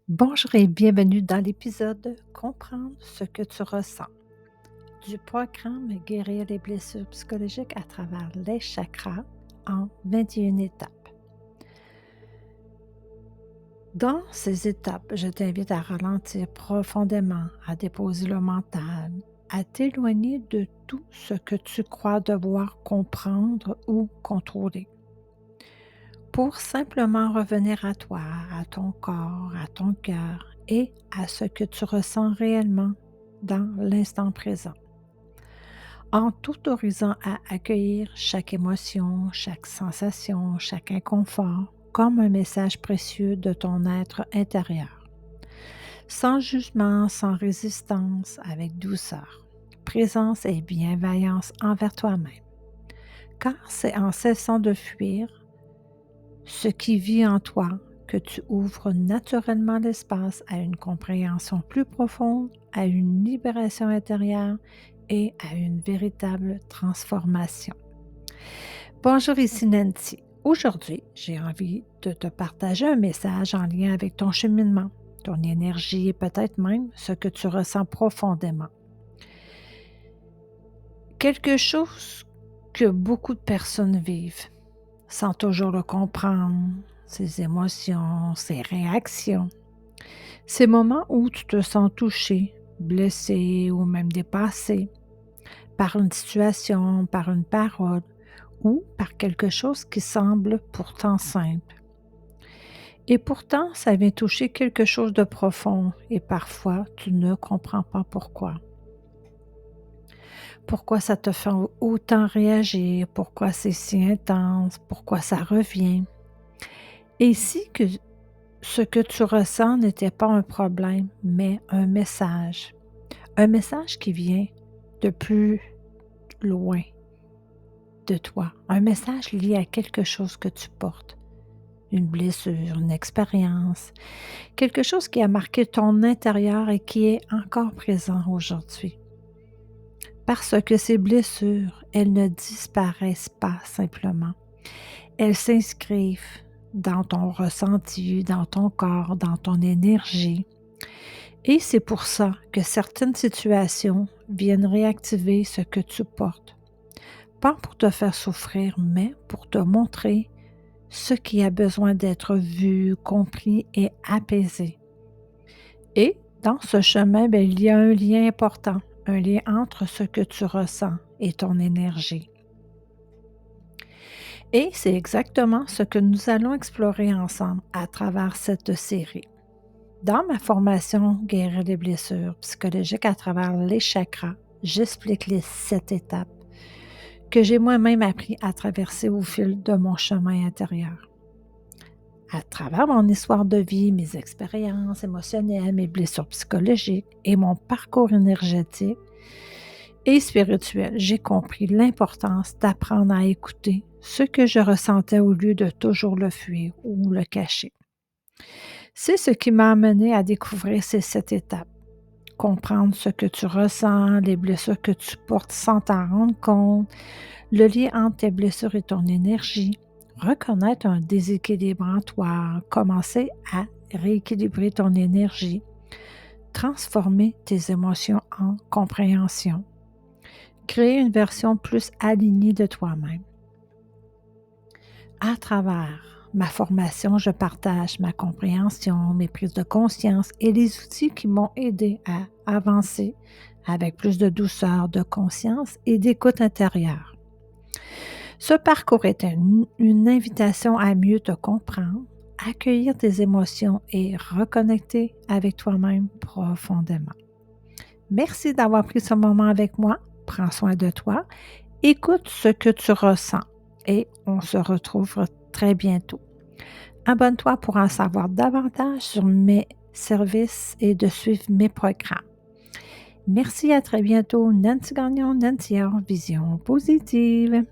Bonjour et bienvenue dans l'épisode Comprendre ce que tu ressens du programme Guérir les blessures psychologiques à travers les chakras en 21 étapes. Dans ces étapes, je t'invite à ralentir profondément, à déposer le mental, à t'éloigner de tout ce que tu crois devoir comprendre ou contrôler, pour simplement revenir à toi, à ton corps, à ton cœur et à ce que tu ressens réellement dans l'instant présent, en t'autorisant à accueillir chaque émotion, chaque sensation, chaque inconfort comme un message précieux de ton être intérieur, sans jugement, sans résistance, avec douceur, présence et bienveillance envers toi-même. Car c'est en cessant de fuir ce qui vit en toi que tu ouvres naturellement l'espace à une compréhension plus profonde, à une libération intérieure et à une véritable transformation. Bonjour, ici Nancy. Aujourd'hui, j'ai envie de te partager un message en lien avec ton cheminement, ton énergie et peut-être même ce que tu ressens profondément. Quelque chose que beaucoup de personnes vivent sans toujours le comprendre, ses émotions, ses réactions. Ces moments où tu te sens touché, blessé ou même dépassé par une situation, par une parole ou par quelque chose qui semble pourtant simple. Et pourtant, ça vient toucher quelque chose de profond et parfois tu ne comprends pas pourquoi. Pourquoi ça te fait autant réagir, pourquoi c'est si intense, pourquoi ça revient. Et si que ce que tu ressens n'était pas un problème, mais un message qui vient de plus loin de toi, un message lié à quelque chose que tu portes, une blessure, une expérience, quelque chose qui a marqué ton intérieur et qui est encore présent aujourd'hui. Parce que ces blessures, elles ne disparaissent pas simplement. Elles s'inscrivent dans ton ressenti, dans ton corps, dans ton énergie. Et c'est pour ça que certaines situations viennent réactiver ce que tu portes. Pas pour te faire souffrir, mais pour te montrer ce qui a besoin d'être vu, compris et apaisé. Et dans ce chemin, il y a un lien important, un lien entre ce que tu ressens et ton énergie. Et c'est exactement ce que nous allons explorer ensemble à travers cette série. Dans ma formation Guérir les blessures psychologiques à travers les chakras, j'explique les 7 étapes que j'ai moi-même appris à traverser au fil de mon chemin intérieur. À travers mon histoire de vie, mes expériences émotionnelles, mes blessures psychologiques et mon parcours énergétique et spirituel, j'ai compris l'importance d'apprendre à écouter ce que je ressentais au lieu de toujours le fuir ou le cacher. C'est ce qui m'a amené à découvrir ces 7 étapes. Comprendre ce que tu ressens, les blessures que tu portes sans t'en rendre compte, le lien entre tes blessures et ton énergie, reconnaître un déséquilibre en toi, commencer à rééquilibrer ton énergie, transformer tes émotions en compréhension, créer une version plus alignée de toi-même. À travers ma formation, je partage ma compréhension, mes prises de conscience et les outils qui m'ont aidé à avancer avec plus de douceur, de conscience et d'écoute intérieure. Ce parcours est une invitation à mieux te comprendre, accueillir tes émotions et reconnecter avec toi-même profondément. Merci d'avoir pris ce moment avec moi. Prends soin de toi. Écoute ce que tu ressens et on se retrouve très bientôt. Abonne-toi pour en savoir davantage sur mes services et de suivre mes programmes. Merci, à très bientôt. Nancy Gagnon, Nancy Vision positive.